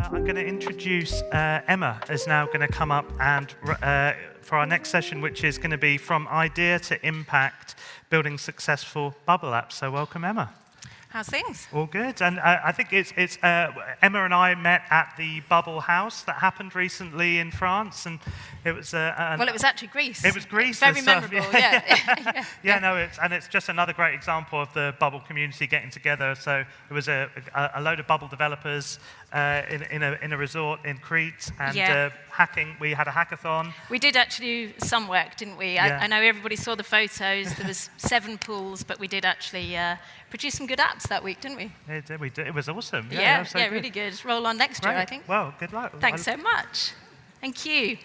I'm going to introduce Emma is now going to come up and for our next session, which is going to be from idea to impact, building successful bubble apps. So welcome, Emma. How's things? All good. And I think it's Emma and I met at the Bubble House that happened recently in France, and it was well, it was actually Greece. It was Greece. Very memorable. Yeah. It's just another great example of the Bubble community getting together. So it was a load of Bubble developers in a resort in Crete, and hacking. We had a hackathon. We did actually do some work, didn't we? Yeah. I know everybody saw the photos. There was 7 pools, but we did actually produce some good apps that week, didn't we? Yeah, did we? It was awesome. Yeah, so good. really good. Roll on next year, I think. Well, good luck. Thanks so much. Thank you.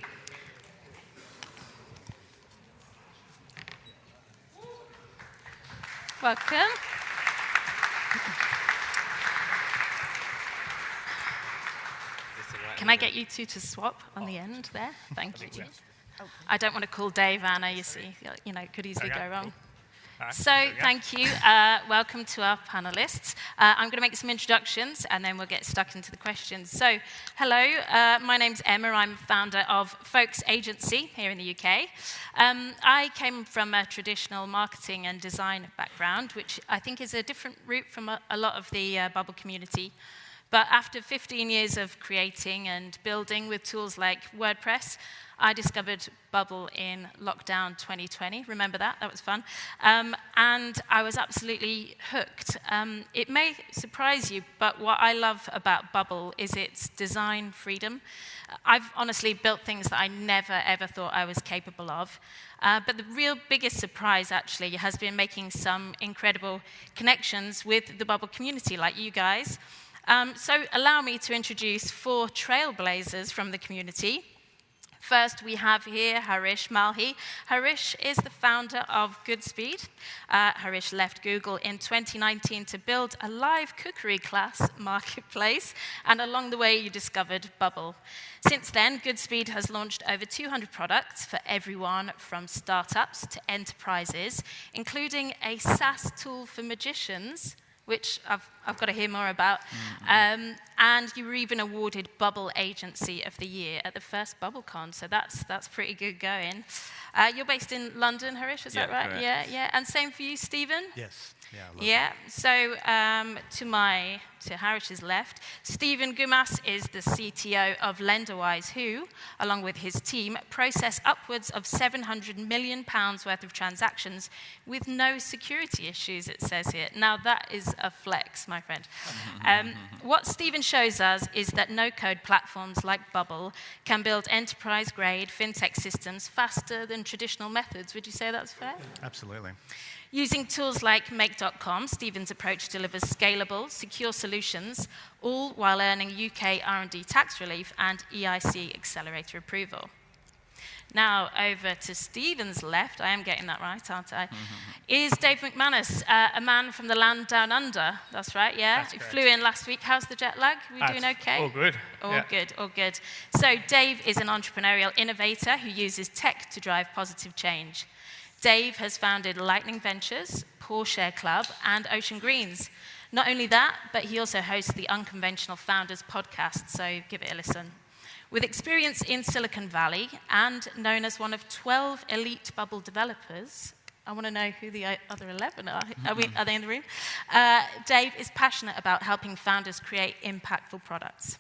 Welcome. Can I get you two to swap on the end there? Thank you. I don't want to call Dave Anna, you see. You know, it could easily go wrong. So, thank you. Welcome to our panelists. I'm going to make some introductions, and then we'll get stuck into the questions. So, hello. My name's Emma. I'm founder of Folks Agency here in the UK. I came from a traditional marketing and design background, which I think is a different route from a lot of the Bubble community. But after 15 years of creating and building with tools like WordPress, I discovered Bubble in lockdown 2020. Remember that? That was fun. And I was absolutely hooked. It may surprise you, but what I love about Bubble is its design freedom. I've honestly built things that I never, ever thought I was capable of. But the real biggest surprise, actually, has been making some incredible connections with the Bubble community, like you guys. So allow me to introduce 4 trailblazers from the community. First, we have here Harish Malhi. Harish is the founder of Goodspeed. Harish left Google in 2019 to build a live cookery class marketplace, and along the way, you discovered Bubble. Since then, Goodspeed has launched over 200 products for everyone from startups to enterprises, including a SaaS tool for magicians, which I've got to hear more about. And you were even awarded Bubble Agency of the Year at the first BubbleCon, so that's pretty good going. You're based in London, Harish, is that right? Correct. Yeah. And same for you, Stephen? Yes. Yeah. So to Harish's left, Stephen Goumas is the CTO of Lenderwize, who, along with his team, process upwards of £700 million worth of transactions with no security issues, it says here. Now, that is a flex, my friend. What Stephen shows us is that no-code platforms like Bubble can build enterprise-grade fintech systems faster than traditional methods. Would you say that's fair? Absolutely. Using tools like Make.com, Stephen's approach delivers scalable, secure solutions, all while earning UK R&D tax relief and EIC accelerator approval. Now, over to Stephen's left, I am getting that right, aren't I, is Dave McManus, a man from the land down under. That's right, yeah? That's correct. Flew in last week. How's the jet lag? We doing okay? All good. All good. So Dave is an entrepreneurial innovator who uses tech to drive positive change. Dave has founded Lightning Ventures, Porsche Club, and Ocean Greens. Not only that, but he also hosts the Unconventional Founders podcast, so give it a listen. With experience in Silicon Valley and known as one of 12 elite Bubble developers, I want to know who the other 11 are. Are they in the room? Dave is passionate about helping founders create impactful products.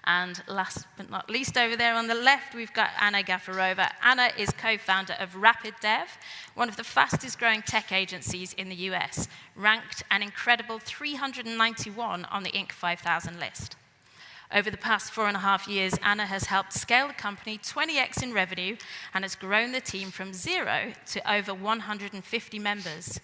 And last but not least, over there on the left, we've got Anna Gafurova. Anna is co-founder of RapidDev, one of the fastest growing tech agencies in the US, ranked an incredible 391 on the Inc. 5000 list. Over the past 4.5 years, Anna has helped scale the company 20x in revenue and has grown the team from 0 to over 150 members.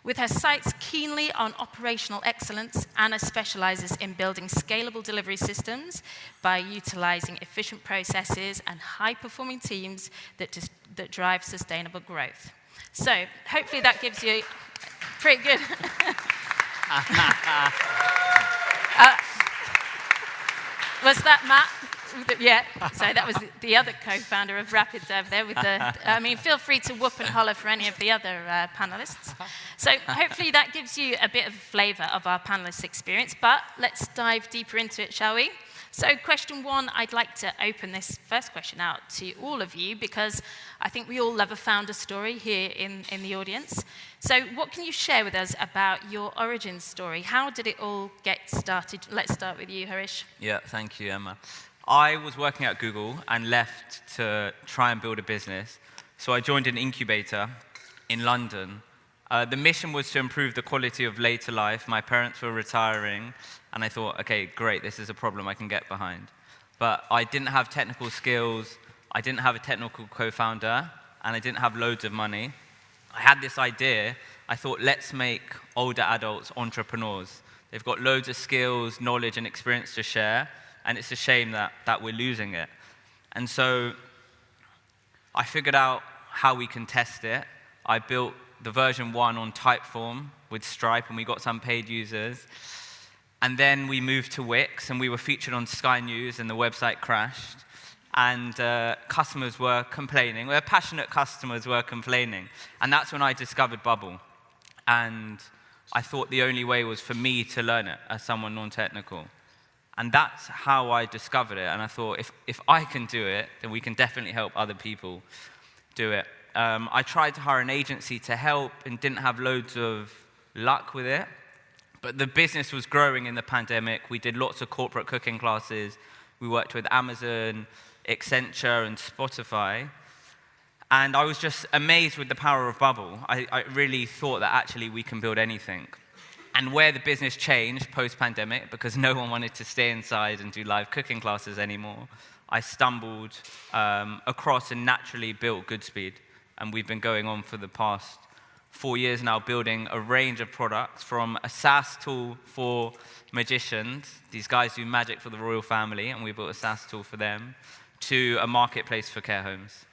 With her sights keenly on operational excellence, Anna specializes in building scalable delivery systems by utilizing efficient processes and high-performing teams that drive sustainable growth. So, hopefully that gives you pretty good. Was that Matt? Yeah, so that was the other co-founder of RapidDev there with feel free to whoop and holler for any of the other panelists. So hopefully that gives you a bit of flavor of our panelist experience, but let's dive deeper into it, shall we? So question one, I'd like to open this first question out to all of you because I think we all love a founder story here in the audience. So what can you share with us about your origin story? How did it all get started? Let's start with you, Harish. Yeah, thank you, Emma. I was working at Google and left to try and build a business. So I joined an incubator in London. The mission was to improve the quality of later life. My parents were retiring, and I thought, okay, great, this is a problem I can get behind. But I didn't have technical skills, I didn't have a technical co-founder, and I didn't have loads of money. I had this idea. I thought, let's make older adults entrepreneurs. They've got loads of skills, knowledge, and experience to share, and it's a shame that we're losing it. And so I figured out how we can test it. I built the version 1 on Typeform with Stripe, and we got some paid users. And then we moved to Wix, and we were featured on Sky News, and the website crashed. And customers were complaining. Well, passionate customers were complaining. And that's when I discovered Bubble. And I thought the only way was for me to learn it as someone non-technical. And that's how I discovered it. And I thought, if I can do it, then we can definitely help other people do it. I tried to hire an agency to help and didn't have loads of luck with it. But the business was growing in the pandemic. We did lots of corporate cooking classes. We worked with Amazon, Accenture, and Spotify. And I was just amazed with the power of Bubble. I really thought that actually we can build anything. And where the business changed post-pandemic, because no one wanted to stay inside and do live cooking classes anymore, I stumbled across and naturally built Goodspeed. And we've been going on for the past 4 years now, building a range of products from a SaaS tool for magicians. These guys do magic for the royal family, and we built a SaaS tool for them, to a marketplace for care homes.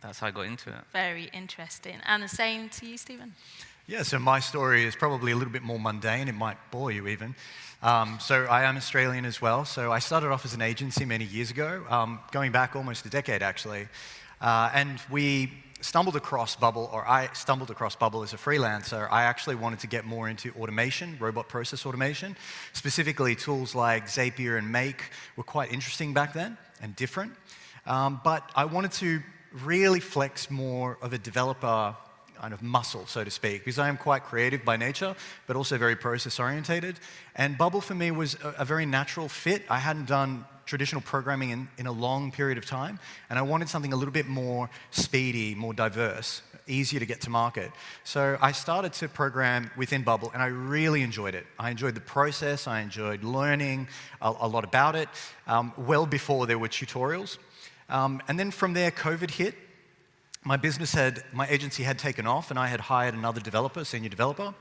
That's how I got into it. Very interesting. And the same to you, Stephen? Yeah, so my story is probably a little bit more mundane. It might bore you even. So I am Australian as well. So I started off as an agency many years ago, going back almost a decade, actually. And we stumbled across Bubble, or I stumbled across Bubble as a freelancer. I actually wanted to get more into automation, robot process automation. Specifically, tools like Zapier and Make were quite interesting back then and different. But I wanted to really flex more of a developer kind of muscle, so to speak, because I am quite creative by nature, but also very process-orientated. And Bubble for me was a very natural fit. I hadn't done traditional programming in a long period of time, and I wanted something a little bit more speedy, more diverse, easier to get to market. So I started to program within Bubble, and I really enjoyed it. I enjoyed the process, I enjoyed learning a lot about it, well before there were tutorials. And then from there, COVID hit. My agency had taken off, and I had hired another developer, senior developer.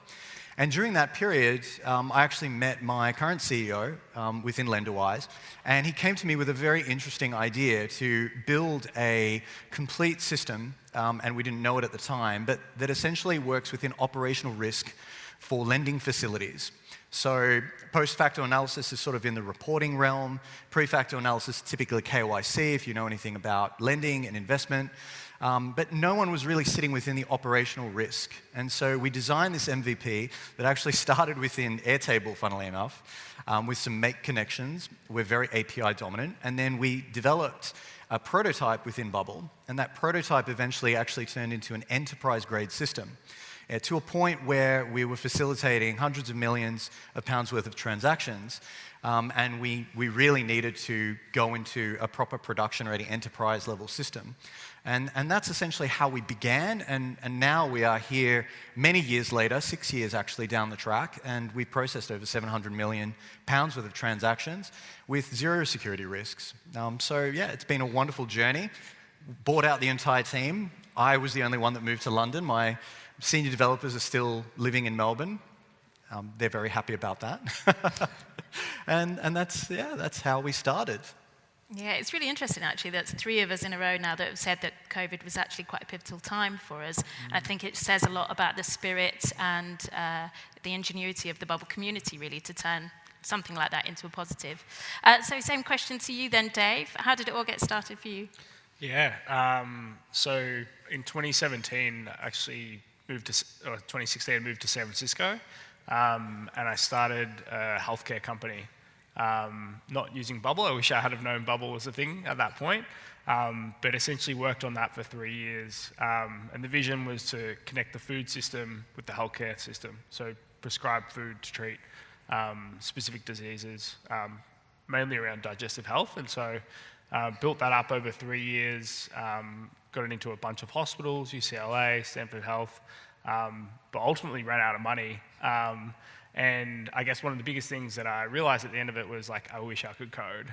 And during that period, I actually met my current CEO within Lenderwize, and he came to me with a very interesting idea to build a complete system, and we didn't know it at the time, but that essentially works within operational risk for lending facilities. So post-facto analysis is sort of in the reporting realm. Pre-facto analysis, typically KYC, if you know anything about lending and investment. But no one was really sitting within the operational risk. And so we designed this MVP that actually started within Airtable, funnily enough, with some Make connections. We're very API dominant. And then we developed a prototype within Bubble. And that prototype eventually actually turned into an enterprise-grade system, to a point where we were facilitating hundreds of millions of pounds worth of transactions. And we really needed to go into a proper production-ready enterprise-level system. And that's essentially how we began, and now we are here many years later, 6 years actually down the track, and we processed over 700 million pounds worth of transactions with zero security risks. So yeah, it's been a wonderful journey. Bought out the entire team. I was the only one that moved to London. My senior developers are still living in Melbourne. They're very happy about that. and that's how we started. Yeah, it's really interesting, actually. That's 3 of us in a row now that have said that COVID was actually quite a pivotal time for us. I think it says a lot about the spirit and the ingenuity of the Bubble community, really, to turn something like that into a positive. So same question to you then, Dave. How did it all get started for you? Yeah, so in 2017, actually moved to, 2016, I moved to San Francisco, and I started a healthcare company. Not using Bubble. I wish I had have known Bubble was a thing at that point, but essentially worked on that for 3 years. And the vision was to connect the food system with the healthcare system, so prescribe food to treat specific diseases, mainly around digestive health. And so built that up over 3 years, got it into a bunch of hospitals, UCLA, Stanford Health, but ultimately ran out of money. And I guess one of the biggest things that I realized at the end of it was like, I wish I could code.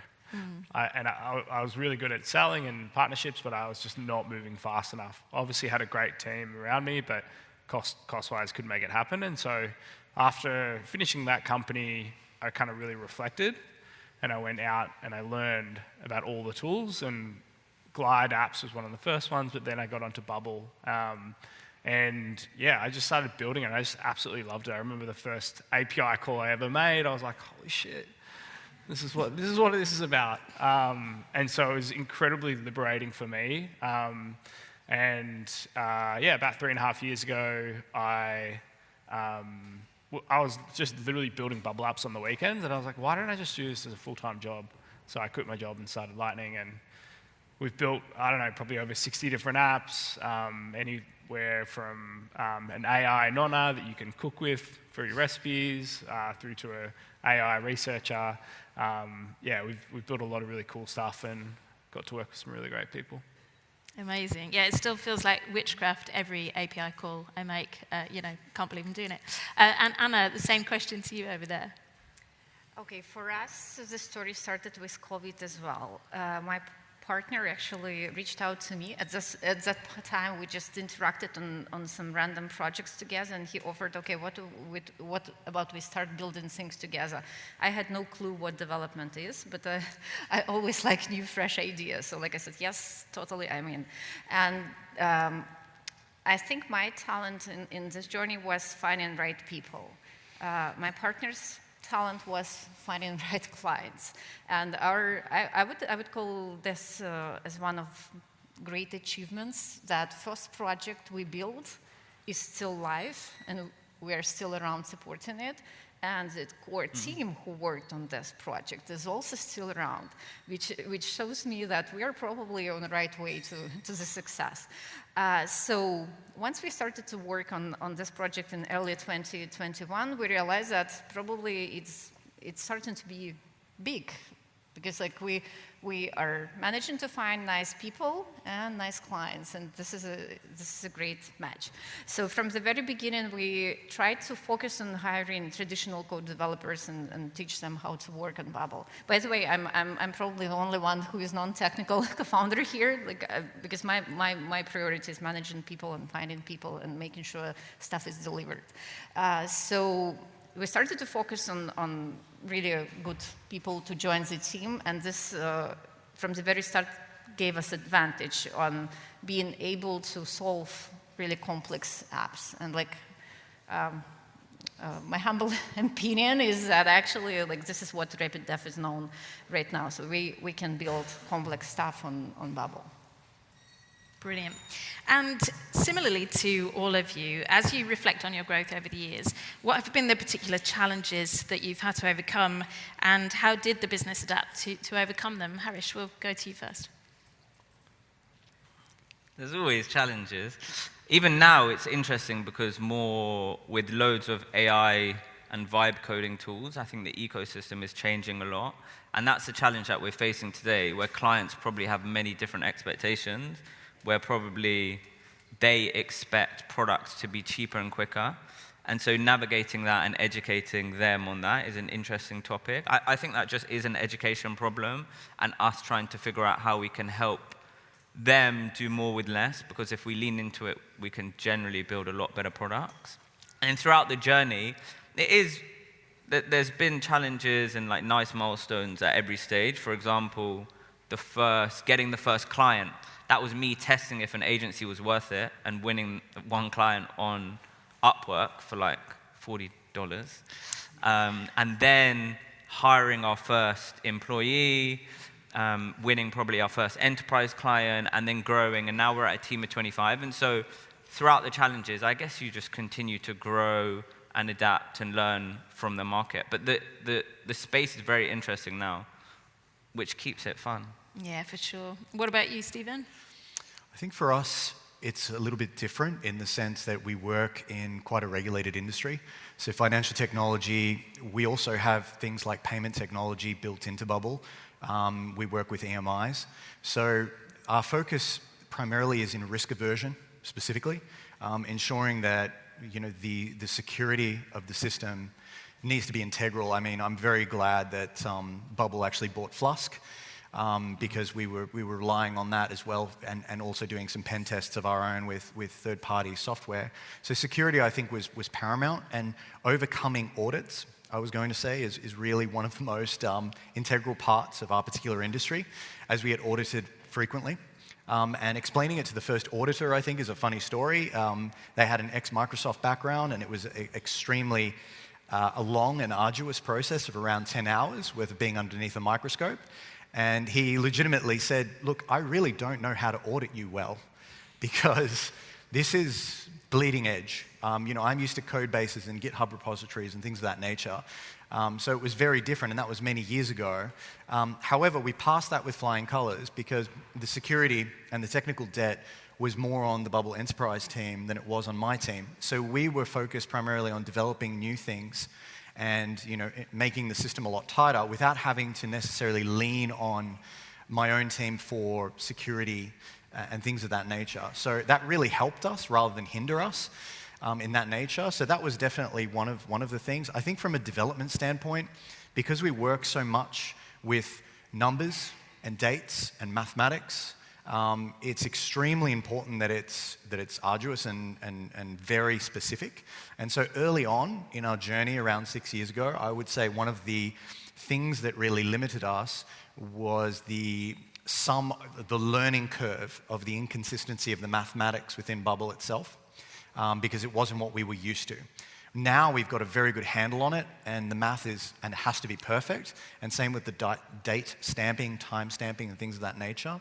I was really good at selling and partnerships, but I was just not moving fast enough. Obviously had a great team around me, but cost-wise couldn't make it happen. And so after finishing that company, I kind of really reflected, and I went out and I learned about all the tools, and Glide apps was one of the first ones, but then I got onto Bubble. And yeah, I just started building it. I just absolutely loved it. I remember the first API call I ever made. I was like, holy shit, this is what this is about. And so it was incredibly liberating for me. Yeah, about 3.5 years ago, I was just literally building Bubble apps on the weekends, and I was like, why don't I just do this as a full-time job? So I quit my job and started Lightning, and we've built, I don't know, probably over 60 different apps, anywhere from an AI nonna that you can cook with for your recipes, through to an AI researcher. Yeah, we've built a lot of really cool stuff and got to work with some really great people. Amazing. Yeah, it still feels like witchcraft every API call I make. Can't believe I'm doing it. And Anna, the same question to you over there. Okay, for us, the story started with COVID as well. My partner actually reached out to me. At that time, we just interacted on some random projects together, and he offered, okay, what about we start building things together? I had no clue what development is, but I always like new, fresh ideas. So like I said, yes, totally, I'm in. And I think my talent in this journey was finding right people. My partner's talent was finding right clients, and I would call this as one of great achievements. That first project we built is still live, and we are still around supporting it. And the core team who worked on this project is also still around, which shows me that we are probably on the right way to the success. So once we started to work on this project in early 2021, we realized that probably it's starting to be big, because like we are managing to find nice people and nice clients, and this is a great match. So from the very beginning, we tried to focus on hiring traditional code developers and teach them how to work on Bubble. By the way, I'm probably the only one who is non-technical co-founder here, because my priority is managing people and finding people and making sure stuff is delivered. So we started to focus on really good people to join the team, and this, from the very start, gave us advantage on being able to solve really complex apps. And my humble opinion is that actually, this is what RapidDev is known right now. So we can build complex stuff on Bubble. Brilliant. And similarly to all of you, as you reflect on your growth over the years, what have been the particular challenges that you've had to overcome, and how did the business adapt to overcome them? Harish, we'll go to you first. There's always challenges. Even now, it's interesting because more with loads of AI and vibe coding tools, I think the ecosystem is changing a lot. And that's the challenge that we're facing today, where clients probably have many different expectations, where probably they expect products to be cheaper and quicker. And so navigating that and educating them on that is an interesting topic. I think that just is an education problem, and us trying to figure out how we can help them do more with less, because if we lean into it, we can generally build a lot better products. And throughout the journey, there's been challenges and nice milestones at every stage. For example, getting the first client. That was me testing if an agency was worth it and winning one client on Upwork for $40. And then hiring our first employee, winning probably our first enterprise client, and then growing, and now we're at a team of 25. And so throughout the challenges, I guess you just continue to grow and adapt and learn from the market. But the space is very interesting now, which keeps it fun. Yeah, for sure. What about you, Stephen? I think for us, it's a little bit different in the sense that we work in quite a regulated industry. So financial technology, we also have things like payment technology built into Bubble. We work with EMIs. So our focus primarily is in risk aversion, specifically, ensuring that the security of the system needs to be integral. I mean, I'm very glad that Bubble actually bought Flusk, because we were relying on that as well, and also doing some pen tests of our own with third-party software. So security, I think, was paramount, and overcoming audits, I was going to say, is really one of the most integral parts of our particular industry, as we get audited frequently. And explaining it to the first auditor, I think, is a funny story. They had an ex-Microsoft background, and it was extremely a long and arduous process of around 10 hours worth of being underneath a microscope. And he legitimately said, look, I really don't know how to audit you well, because this is bleeding edge. I'm used to code bases and GitHub repositories and things of that nature. So it was very different, and that was many years ago. However, we passed that with flying colors, because the security and the technical debt was more on the Bubble Enterprise team than it was on my team. So we were focused primarily on developing new things and making the system a lot tighter without having to necessarily lean on my own team for security and things of that nature. So that really helped us rather than hinder us in that nature. So that was definitely one of the things. I think from a development standpoint, because we work so much with numbers and dates and mathematics, it's extremely important that it's arduous and very specific. And so early on in our journey, around 6 years ago, I would say one of the things that really limited us was the learning curve of the inconsistency of the mathematics within Bubble itself, because it wasn't what we were used to. Now we've got a very good handle on it, and the math it has to be perfect, and same with the date stamping, time stamping, and things of that nature.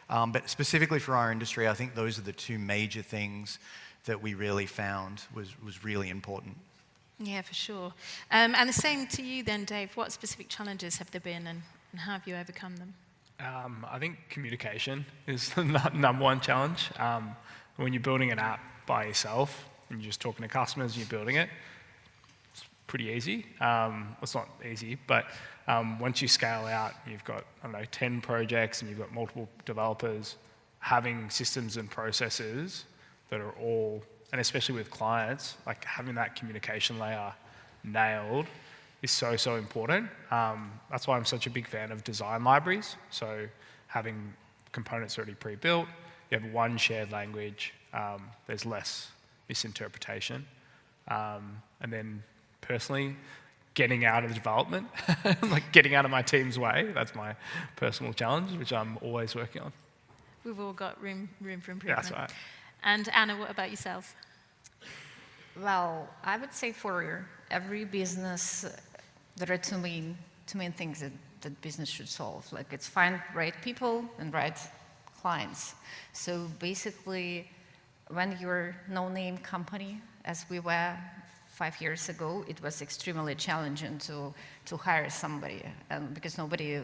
But specifically for our industry, I think those are the two major things that we really found was really important. Yeah, for sure. And the same to you then, Dave. What specific challenges have there been, and how have you overcome them? I think communication is the number one challenge. When you're building an app by yourself and you're just talking to customers and you're building it, it's pretty easy. It's not easy, but once you scale out, you've got, 10 projects and you've got multiple developers, having systems and processes that are all, and especially with clients, like having that communication layer nailed is so important. That's why I'm such a big fan of design libraries. So having components already pre-built, you have one shared language, there's less misinterpretation. And then personally, getting out of development, like getting out of my team's way, that's my personal challenge, which I'm always working on. We've all got room for improvement. Yeah, that's right. And Anna, what about yourself? Well, I would say for every business, there are two main things that business should solve. Like, it's find right people and right clients. So basically, when you're a no-name company, as we were 5 years ago, it was extremely challenging to hire somebody, and because nobody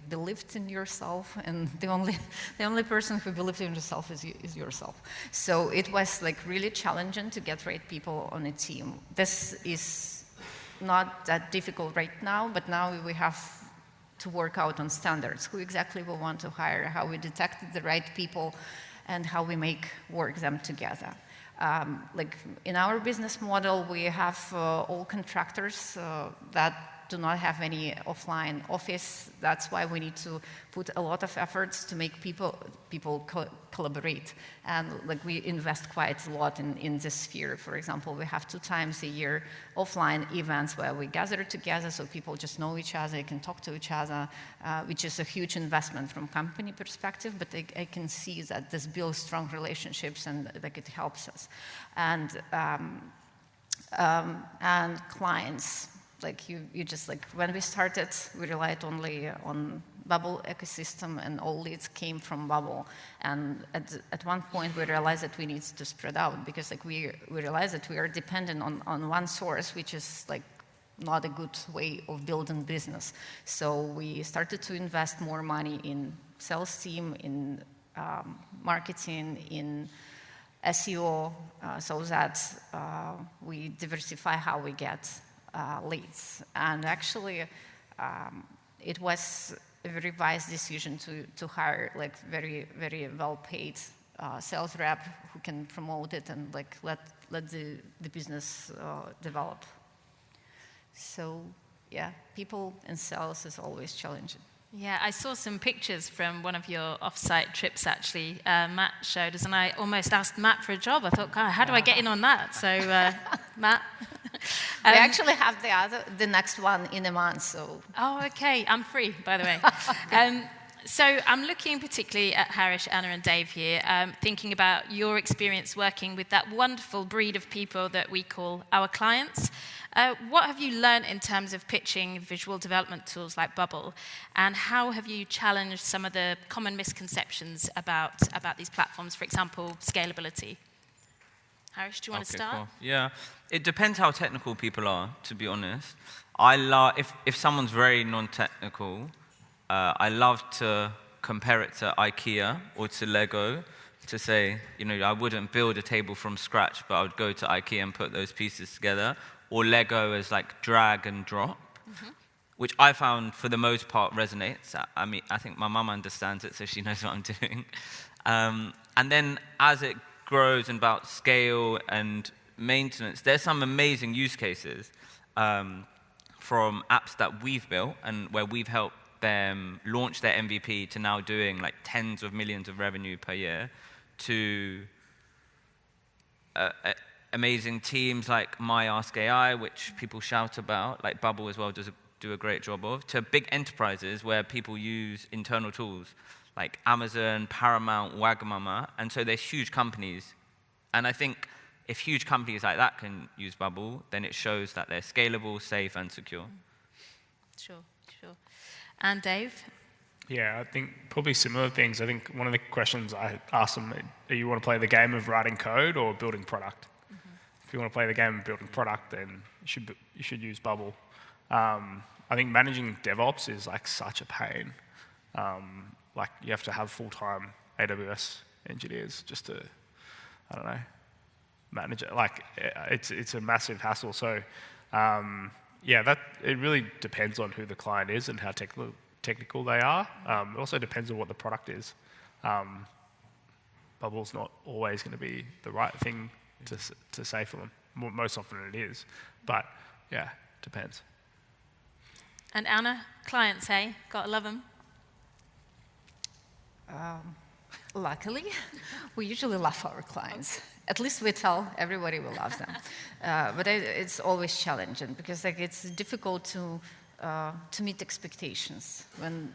believed in yourself, and the only person who believed in yourself is yourself. So it was really challenging to get right people on a team. This is not that difficult right now, but now we have to work out on standards, who exactly we want to hire, how we detect the right people, and how we work them together. In our business model, we have all contractors that do not have any offline office. That's why we need to put a lot of efforts to make people collaborate. And we invest quite a lot in this sphere. For example, we have 2 times a year offline events where we gather together so people just know each other, can talk to each other, which is a huge investment from company perspective, but I can see that this builds strong relationships and it helps us. And clients. like you just like, when we started, we relied only on Bubble ecosystem, and all leads came from Bubble. And at one point, we realized that we need to spread out, because like we realized that we are dependent on one source, which is like not a good way of building business. So we started to invest more money in sales team, in marketing, in SEO, so that we diversify how we get leads. And actually, it was a very wise decision to hire like very, very well-paid sales rep who can promote it and like let the business develop. So yeah, people in sales is always challenging. Yeah, I saw some pictures from one of your off-site trips, actually. Matt showed us, and I almost asked Matt for a job. I thought, God, how do I get in on that? So, Matt? We actually have the next one in a month, so. Oh, okay. I'm free, by the way. So I'm looking particularly at Harish, Anna, and Dave here, thinking about your experience working with that wonderful breed of people that we call our clients. What have you learned in terms of pitching visual development tools like Bubble, and how have you challenged some of the common misconceptions about these platforms, for example, scalability? Harish, do you want to start? Cool. Yeah, it depends how technical people are, to be honest. If someone's very non-technical, I love to compare it to IKEA or to Lego, to say, I wouldn't build a table from scratch, but I would go to IKEA and put those pieces together. Or Lego as like drag and drop, which I found for the most part resonates. I mean, I think my mum understands it, so she knows what I'm doing. And then as it grows and about scale and maintenance, there's some amazing use cases from apps that we've built and where we've helped them launch their MVP to now doing like tens of millions of revenue per year, to amazing teams like My Ask AI, which people shout about, like Bubble as well do a great job of, to big enterprises where people use internal tools like Amazon, Paramount, Wagamama, and so they're huge companies. And I think if huge companies like that can use Bubble, then it shows that they're scalable, safe, and secure. Sure. And Dave? Yeah, I think probably similar things. I think one of the questions I asked them, do you want to play the game of writing code or building product? If you want to play the game of building product, then you should use Bubble. I think managing DevOps is like such a pain. Like you have to have full-time AWS engineers just to, I don't know, manage it. Like it's a massive hassle. So yeah, it really depends on who the client is and how technical they are. It also depends on what the product is. Bubble's not always going to be the right thing to say for them. Most often it is. But yeah, depends. And Anna, clients, hey? Gotta love them. Luckily, we usually love our clients. At least we tell everybody we love them. But it's always challenging because like it's difficult to meet expectations. When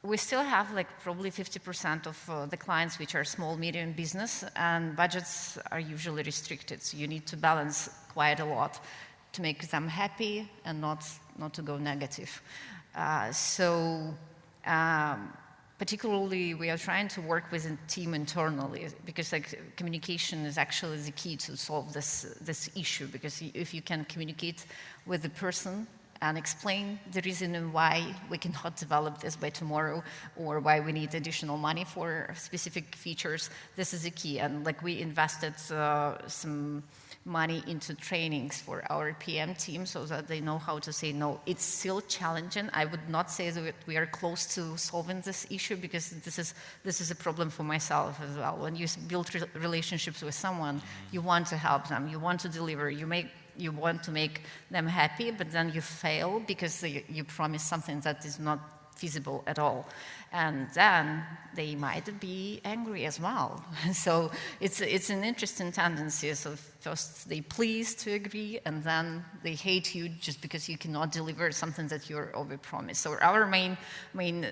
we still have like probably 50% of the clients which are small, medium business, and budgets are usually restricted. So you need to balance quite a lot to make them happy and not to go negative. Particularly, we are trying to work with a team internally because like communication is actually the key to solve this issue. Because if you can communicate with the person and explain the reason why we cannot develop this by tomorrow or why we need additional money for specific features, this is the key. And like we invested some money into trainings for our PM team so that they know how to say no. It's still challenging. I would not say that we are close to solving this issue because this is a problem for myself as well. When you build relationships with someone, you want to help them, you want to deliver, you want to make them happy, but then you fail because you promise something that is not feasible at all. And then they might be angry as well. So it's an interesting tendency. So first they please to agree, and then they hate you just because you cannot deliver something that you're overpromised. So our main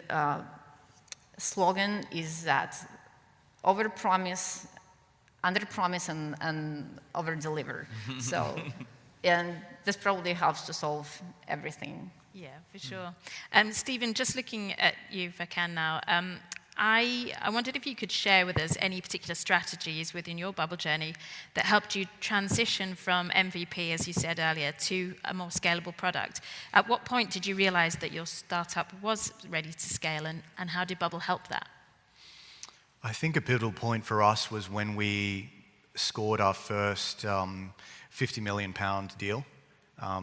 slogan is that overpromise, underpromise, and overdeliver. So And this probably helps to solve everything. Yeah, for sure. Stephen, just looking at you, if I can now, I wondered if you could share with us any particular strategies within your bubble journey that helped you transition from MVP, as you said earlier, to a more scalable product. At what point did you realize that your startup was ready to scale, and how did Bubble help that? I think a pivotal point for us was when we scored our first £50 million deal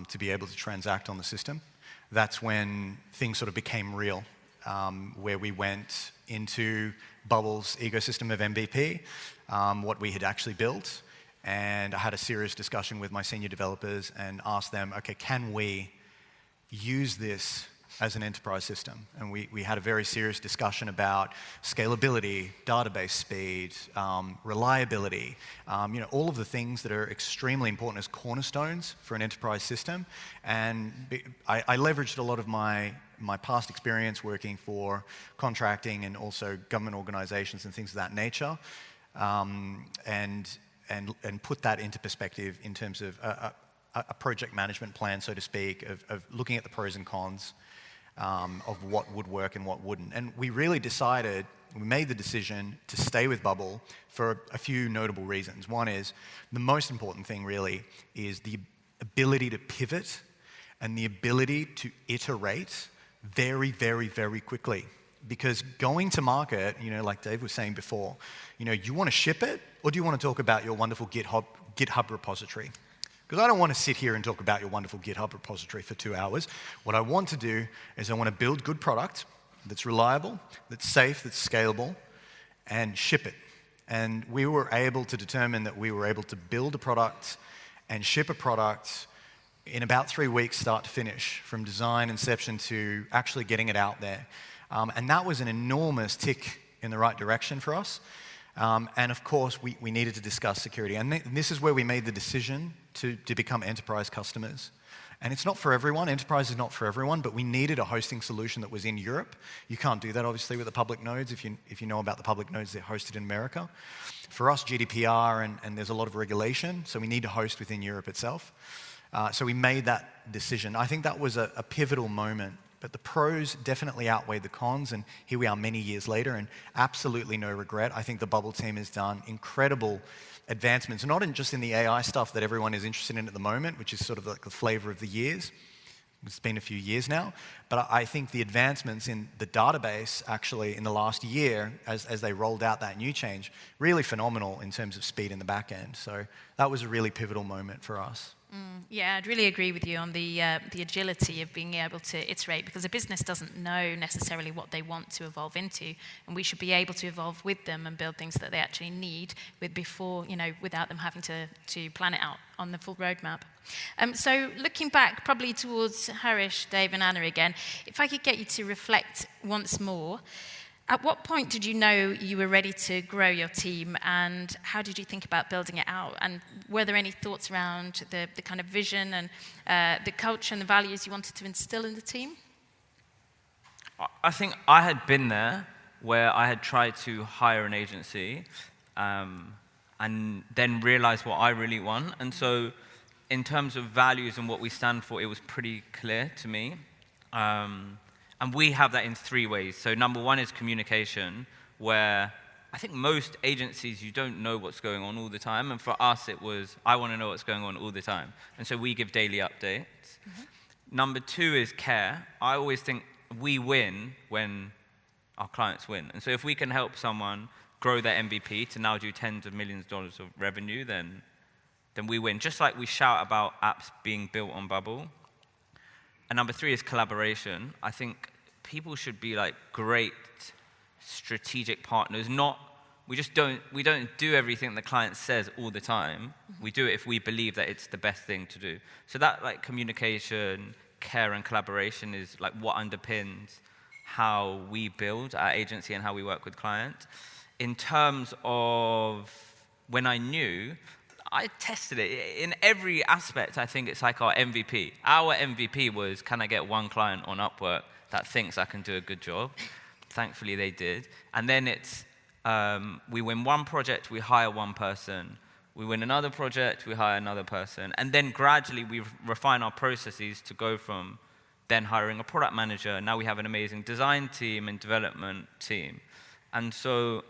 to be able to transact on the system. That's when things sort of became real, where we went into Bubble's ecosystem of MVP, what we had actually built, and I had a serious discussion with my senior developers and asked them, okay, can we use this as an enterprise system? And we had a very serious discussion about scalability, database speed, reliability, all of the things that are extremely important as cornerstones for an enterprise system. And I leveraged a lot of my past experience working for contracting and also government organizations and things of that nature, and put that into perspective in terms of a project management plan, so to speak, of looking at the pros and cons of what would work and what wouldn't. And we really we made the decision to stay with Bubble for a few notable reasons. One is, the most important thing really is the ability to pivot and the ability to iterate very, very, very quickly. Because going to market, like Dave was saying before, you want to ship it, or do you want to talk about your wonderful GitHub repository? Because I don't want to sit here and talk about your wonderful GitHub repository for 2 hours. What I want to do is I want to build good product that's reliable, that's safe, that's scalable, and ship it. And we were able to determine that we were able to build a product and ship a product in about 3 weeks, start to finish, from design, inception, to actually getting it out there. And that was an enormous tick in the right direction for us. And of course, we needed to discuss security. And this is where we made the decision to become enterprise customers. And it's not for everyone. Enterprise is not for everyone, but we needed a hosting solution that was in Europe. You can't do that, obviously, with the public nodes. If you know about the public nodes, they're hosted in America. For us, GDPR, and there's a lot of regulation, so we need to host within Europe itself. So we made that decision. I think that was a pivotal moment. But the pros definitely outweighed the cons, and here we are many years later, and absolutely no regret. I think the Bubble team has done incredible advancements, not just in the AI stuff that everyone is interested in at the moment, which is sort of like the flavor of the years. It's been a few years now, but I think the advancements in the database actually in the last year, as they rolled out that new change, really phenomenal in terms of speed in the back end. So that was a really pivotal moment for us. Yeah, I'd really agree with you on the agility of being able to iterate, because a business doesn't know necessarily what they want to evolve into, and we should be able to evolve with them and build things that they actually need without them having to plan it out on the full roadmap. So looking back, probably towards Harish, Dave, and Anna again, if I could get you to reflect once more. At what point did you know you were ready to grow your team, and how did you think about building it out? And were there any thoughts around the kind of vision and the culture and the values you wanted to instill in the team? I think I had been there where I had tried to hire an agency and then realized what I really want. And so in terms of values and what we stand for, it was pretty clear to me. And we have that in 3 ways. So number one is communication, where I think most agencies, you don't know what's going on all the time. And for us, it was, I want to know what's going on all the time. And so we give daily updates. Mm-hmm. Number two is care. I always think we win when our clients win. And so if we can help someone grow their MVP to now do tens of millions of dollars of revenue, then we win. Just like we shout about apps being built on Bubble. And number three is collaboration. I think people should be like great strategic partners. We don't do everything the client says all the time. We do it if we believe that it's the best thing to do. So that like communication, care, and collaboration is like what underpins how we build our agency and how we work with clients. In terms of when I knew, I tested it. In every aspect, I think it's like our MVP. Our MVP was, can I get one client on Upwork that thinks I can do a good job? Thankfully, they did. And then it's, we win one project, we hire one person, We win another project, we hire another person. And then gradually we refine our processes to go from then hiring a product manager. Now we have an amazing design team and development team. And so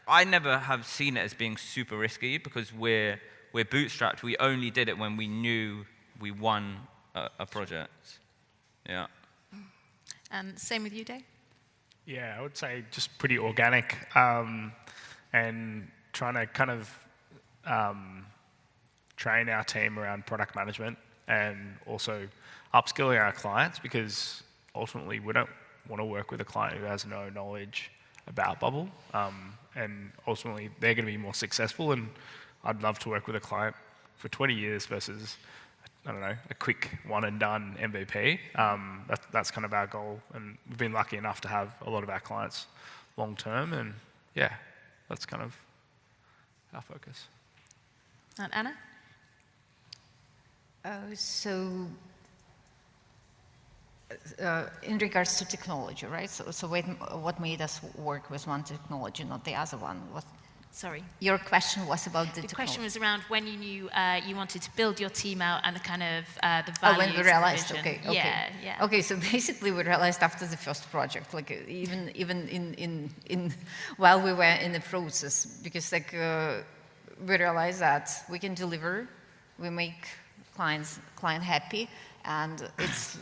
I never have seen it as being super risky because we're bootstrapped. We only did it when we knew we won a project. Yeah. And same with you, Dave? Yeah, I would say just pretty organic, and trying to kind of train our team around product management and also upskilling our clients, because ultimately we don't want to work with a client who has no knowledge about Bubble, and ultimately they're going to be more successful, and I'd love to work with a client for 20 years versus, I don't know, a quick one and done MVP. That's kind of our goal, and we've been lucky enough to have a lot of our clients long term, and yeah, that's kind of our focus. And Anna? In regards to technology, right? So what made us work with one technology, not the other one? Sorry. Your question was about the technology. The question was around when you knew you wanted to build your team out and the kind of the values. When we realized, and okay. Yeah. Okay, so basically we realized after the first project, like even in while we were in the process, because like we realized that we can deliver, we make client happy, and it's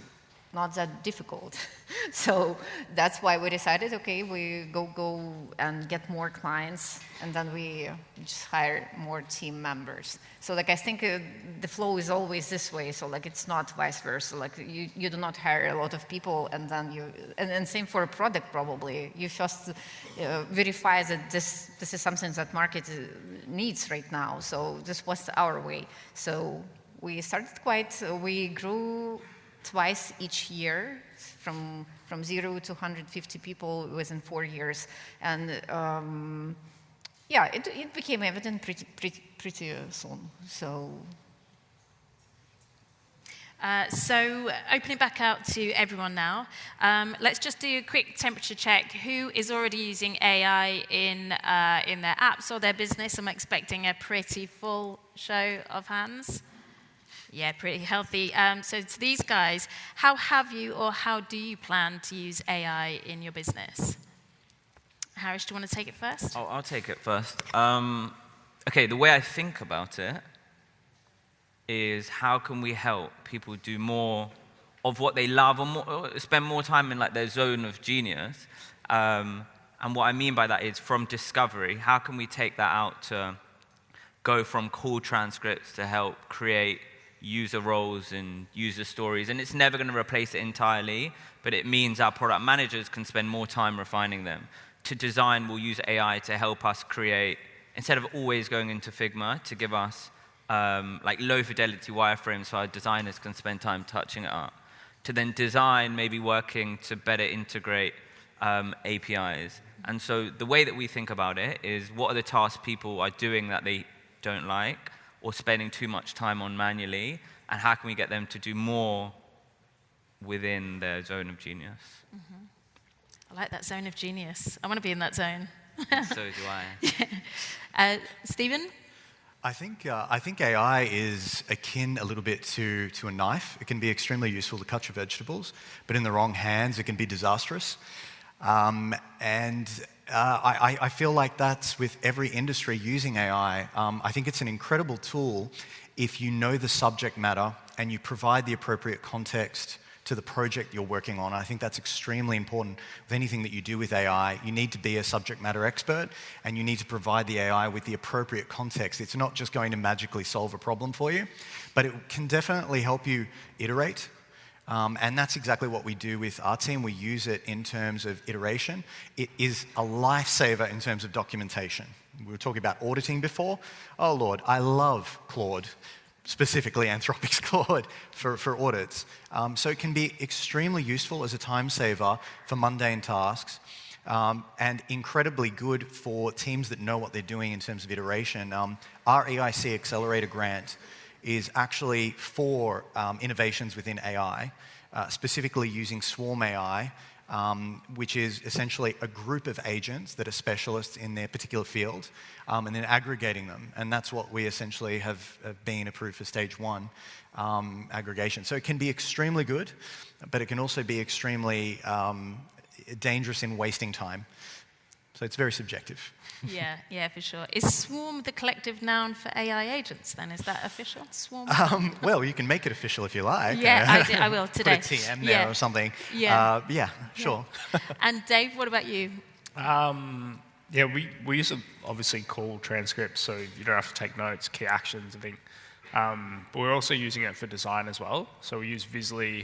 not that difficult. So that's why we decided, okay, we go and get more clients, and then we just hire more team members. So like I think the flow is always this way. So like it's not vice versa. Like you do not hire a lot of people, and then and same for a product probably. You first verify that this is something that market needs right now. So this was our way. So we started we grew twice each year, from 0 to 150 people within 4 years, and yeah, it became evident pretty soon. So opening back out to everyone now, let's just do a quick temperature check. Who is already using AI in their apps or their business? I'm expecting a pretty full show of hands. Yeah, pretty healthy. So to these guys, how have you or how do you plan to use AI in your business? Harish, do you want to take it first? I'll take it first. Okay, the way I think about it is how can we help people do more of what they love, or spend more time in like their zone of genius. And what I mean by that is from discovery, how can we take that out to go from call transcripts to help create user roles and user stories, and it's never going to replace it entirely, but it means our product managers can spend more time refining them. To design, we'll use AI to help us create, instead of always going into Figma, to give us like low fidelity wireframes so our designers can spend time touching it up. To then design, maybe working to better integrate APIs. And so the way that we think about it is, what are the tasks people are doing that they don't like, or spending too much time on manually, and how can we get them to do more within their zone of genius? Mm-hmm. I like that zone of genius. I want to be in that zone. So do I. Stephen? I think AI is akin a little bit to a knife. It can be extremely useful to cut your vegetables, but in the wrong hands, it can be disastrous. I feel like that's with every industry using AI. I think it's an incredible tool if you know the subject matter and you provide the appropriate context to the project you're working on. I think that's extremely important with anything that you do with AI. You need to be a subject matter expert, and you need to provide the AI with the appropriate context. It's not just going to magically solve a problem for you, but it can definitely help you iterate. And that's exactly what we do with our team. We use it in terms of iteration. It is a lifesaver in terms of documentation. We were talking about auditing before. Oh, Lord, I love Claude, specifically Anthropic's Claude, for audits. So it can be extremely useful as a time saver for mundane tasks, and incredibly good for teams that know what they're doing in terms of iteration. Our EIC Accelerator grant is actually for innovations within AI. specifically using Swarm AI, which is essentially a group of agents that are specialists in their particular field, and then aggregating them. And that's what we essentially have been approved for stage 1 aggregation. So it can be extremely good, but it can also be extremely dangerous in wasting time. So it's very subjective. Yeah, for sure. Is Swarm the collective noun for AI agents then? Is that official? Swarm? Well, you can make it official if you like. Yeah, I will today. Put a TM there or something. Yeah. Sure. And Dave, what about you? Yeah, we use obviously call transcripts, so you don't have to take notes, key actions, I think. But we're also using it for design as well. So we use Visly.ai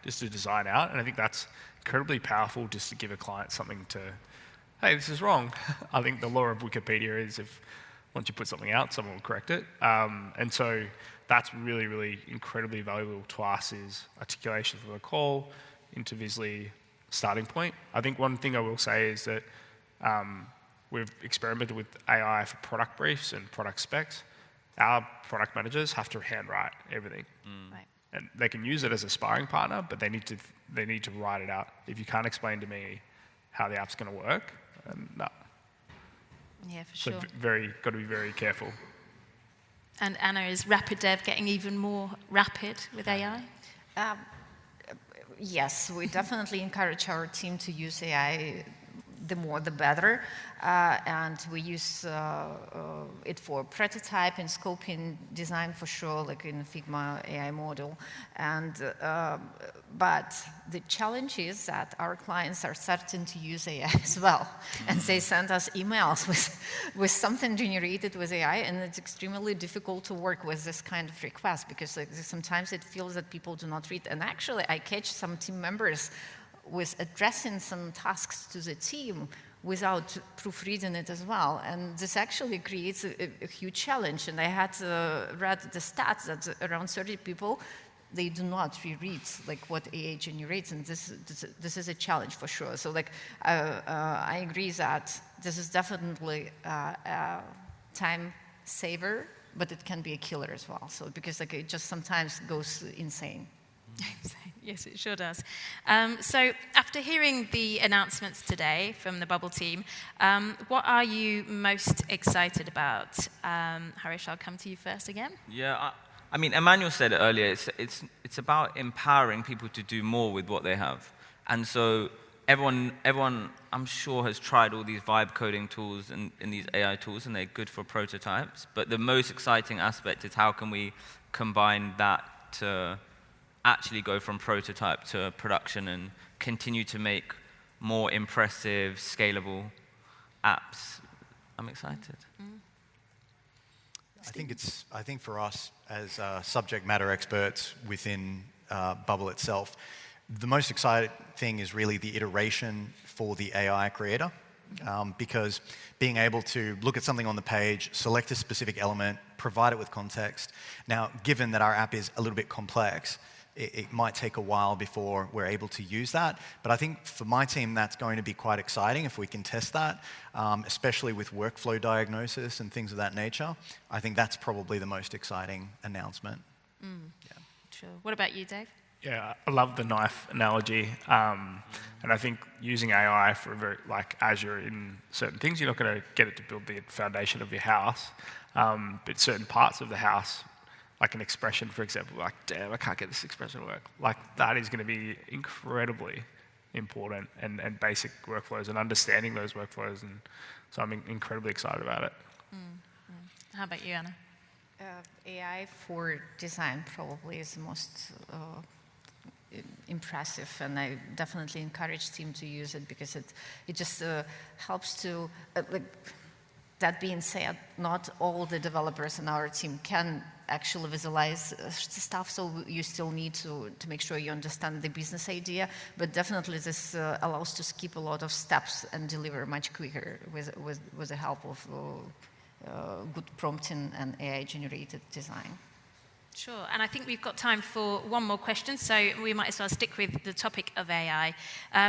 just to design out, and I think that's incredibly powerful just to give a client something to, hey, this is wrong. I think the law of Wikipedia is if once you put something out, someone will correct it. And so that's really, really incredibly valuable to us is articulation from the call into Visly starting point. I think one thing I will say is that we've experimented with AI for product briefs and product specs. Our product managers have to handwrite everything. Right. And they can use it as a sparring partner, but they need to write it out. If you can't explain to me how the app's going to work, no. Yeah, for sure. So got to be very careful. And Anna, is RapidDev getting even more rapid with AI? Yes, we definitely encourage our team to use AI. The more, the better. And we use it for prototype and scoping design for sure, like in Figma AI model. And but the challenge is that our clients are starting to use AI as well, and they send us emails with something generated with AI, and it's extremely difficult to work with this kind of request because like, sometimes it feels that people do not read. And actually, I catch some team members with addressing some tasks to the team without proofreading it as well. And this actually creates a huge challenge. And I had read the stats that around 30 people, they do not reread like what AI generates. And this is a challenge for sure. So like, I agree that this is definitely a time saver, but it can be a killer as well. So because like it just sometimes goes insane. Yes, it sure does. So after hearing the announcements today from the Bubble team, what are you most excited about? Harish, I'll come to you first again. Yeah, I mean, Emmanuel said it earlier. It's about empowering people to do more with what they have. And so everyone, I'm sure, has tried all these vibe coding tools and these AI tools, and they're good for prototypes. But the most exciting aspect is how can we combine that to actually go from prototype to production and continue to make more impressive, scalable apps. I'm excited. I think for us as subject matter experts within Bubble itself, the most exciting thing is really the iteration for the AI creator. Because being able to look at something on the page, select a specific element, provide it with context. Now, given that our app is a little bit complex, it might take a while before we're able to use that. But I think for my team, that's going to be quite exciting if we can test that, especially with workflow diagnosis and things of that nature. I think that's probably the most exciting announcement. Yeah. Sure. What about you, Dave? Yeah, I love the knife analogy. And I think using AI for like Azure in certain things, you're not going to get it to build the foundation of your house. But certain parts of the house, like an expression, for example, like, damn, I can't get this expression to work. Like, that is going to be incredibly important and basic workflows and understanding those workflows. And so I'm incredibly excited about it. How about you, Anna? AI for design probably is the most impressive, and I definitely encourage team to use it because it just helps to, that being said, not all the developers in our team can actually visualize stuff, so you still need to make sure you understand the business idea, but definitely this allows to skip a lot of steps and deliver much quicker with the help of good prompting and AI-generated design. Sure, and I think we've got time for one more question, so we might as well stick with the topic of AI.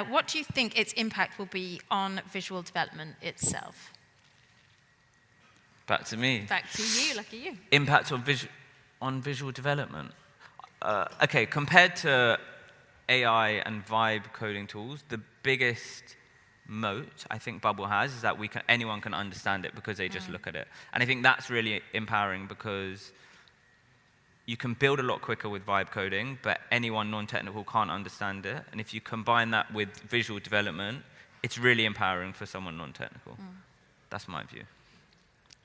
What do you think its impact will be on visual development itself? Back to me. Back to you, lucky you. Impact on visual development. Okay, compared to AI and vibe coding tools, the biggest moat I think Bubble has is that anyone can understand it because they just look at it. And I think that's really empowering because you can build a lot quicker with vibe coding, but anyone non-technical can't understand it. And if you combine that with visual development, it's really empowering for someone non-technical. That's my view.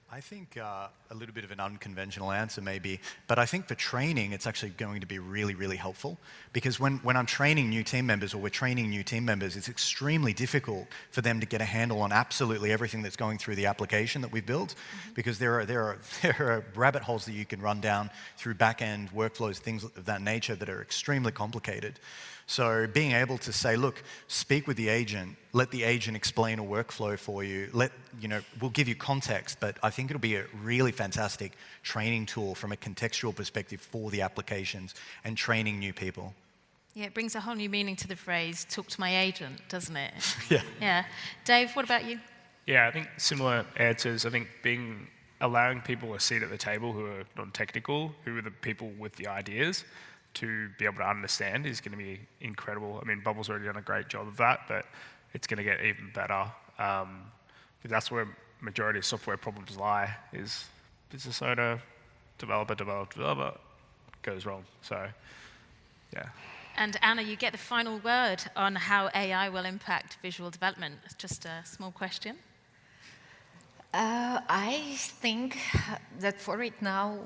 I think a little bit of an unconventional answer maybe, but I think for training, it's actually going to be really, really helpful. Because when I'm training new team members, or we're training new team members, it's extremely difficult for them to get a handle on absolutely everything that's going through the application that we've built, because there are rabbit holes that you can run down through back-end workflows, things of that nature that are extremely complicated. So being able to say, look, speak with the agent, let the agent explain a workflow for you, we'll give you context, but I think it'll be a really fantastic training tool from a contextual perspective for the applications and training new people. Yeah, it brings a whole new meaning to the phrase, talk to my agent, doesn't it? Yeah. Yeah. Dave, what about you? Yeah, I think similar answers. I think allowing people a seat at the table who are non-technical, who are the people with the ideas, to be able to understand is going to be incredible. I mean, Bubble's already done a great job of that, but it's going to get even better. Because that's where majority of software problems lie, is business owner, developer, goes wrong. So, yeah. And Anna, you get the final word on how AI will impact visual development. It's just a small question. I think that for right now,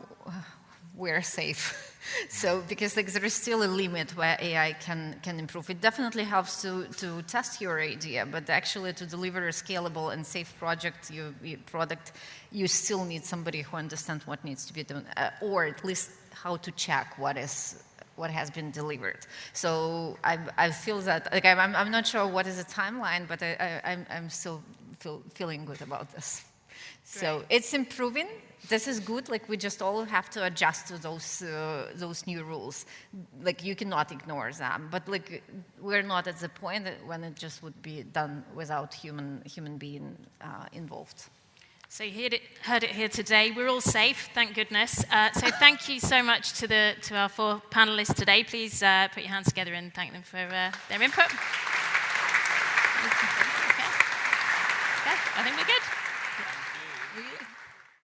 we're safe. So, because there is still a limit where AI can improve. It definitely helps to test your idea, but actually to deliver a scalable and safe product, you still need somebody who understands what needs to be done, or at least how to check what has been delivered. So I feel that, I'm not sure what is the timeline, but I'm still feeling good about this. Great. So it's improving. This is good. We just all have to adjust to those new rules. You cannot ignore them. But we're not at the point when it just would be done without human being involved. So you heard it here today. We're all safe, thank goodness. So thank you so much to our 4 panelists today. Please put your hands together and thank them for their input. Okay, I think we're good.